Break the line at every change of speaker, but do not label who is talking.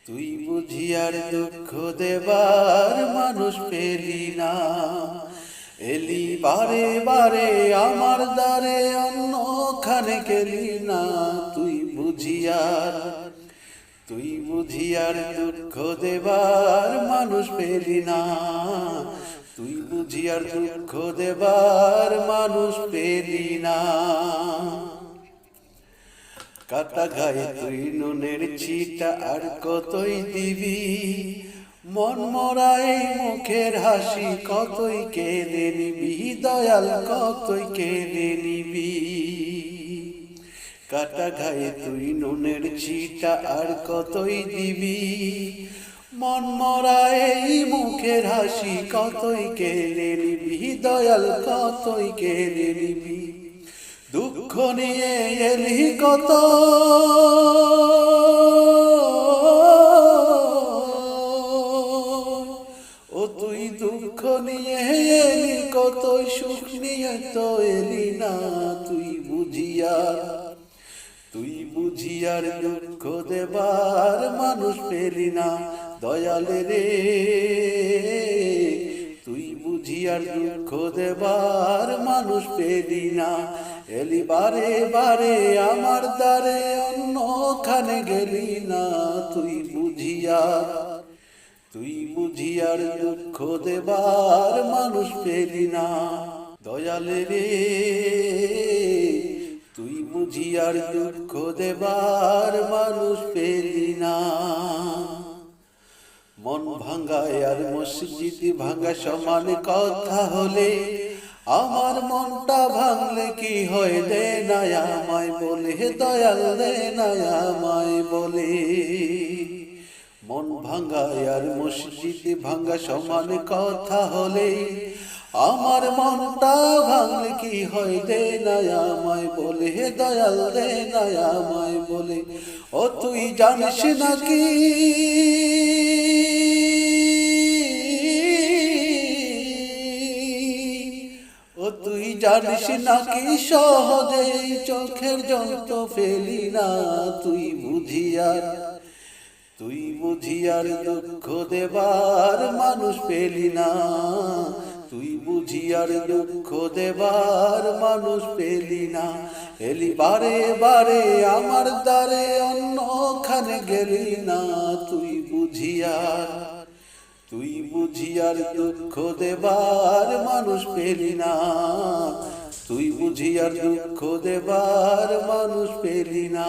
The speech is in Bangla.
তুই বুঝি আর দুঃখ দেবার মানুষ পেলি না। এলি বারে বারে আমার দ্বারে, অন্যখানে গেলি না। তুই বুঝি আর দুঃখ দেবার মানুষ পেলি না। তুই বুঝি আর দুঃখ দেবার মানুষ পেলি না। কাটা গায়ে তুই নুনের ছিটা আর কতই দিবি, মন মরাই মুখের হাসি কতই কেড়ে নিবি, দয়াল কতই কেড়ে নিবি। কাটা গায়ে তুই নুনের ছিটা আর কতই দিবি, মন মরাই মুখের হাসি কতই কেড়ে নিবি, দয়াল কতই কেড়ে নিবি। দুঃখ নিয়ে এলি কত, ও তুই দুঃখ নিয়ে এলি কত, সুখ নিয়ে তো এলি না। তুই বুঝি আর দুঃখ দেবার মানুষ পেলি না। দয়ালে রে, তুই বুঝি আর দুঃখ দেবার মানুষ পেলি না। এলি বারে বারে আমার দ্বারে, অন্যখানে গেলি না। তুই বুঝি আর দুঃখ দেবার মানুষ পেলি না। দয়ালে রে, তুই বুঝি আর দুঃখ দেবার মানুষ পেলি না। মন ভাঙ্গায় আর মসজিদ ভাঙ্গা সমান কথা হলে, আমার মনটা ভাঙলে কি হয় দে না আমায় বলে, দয়াল দে না আমায় বলে। মন ভাঙ্গায় আর মসজিদ ভাঙ্গা সমান কথা হলে, আমার মনটা ভাঙলে কি হয় দে না আমায় বলে, দয়াল দে না আমায় বলে। ও তুই জানিস নাকি, ও তুই জানিস নাকি সহজেই চোখের জল তো ফেলি না। তুই বুঝি আর দুঃখ দেবার মানুষ পেলি না। তুই বুঝি আর দুঃখ দেবার মানুষ পেলি না। এলি বারে বারে আমার দ্বারে, অন্যখানে গেলি না। তুই বুঝি আর দুঃখ দেবার মানুষ পেলি না। তুই বুঝি আর দুঃখ দেবার মানুষ পেলি না।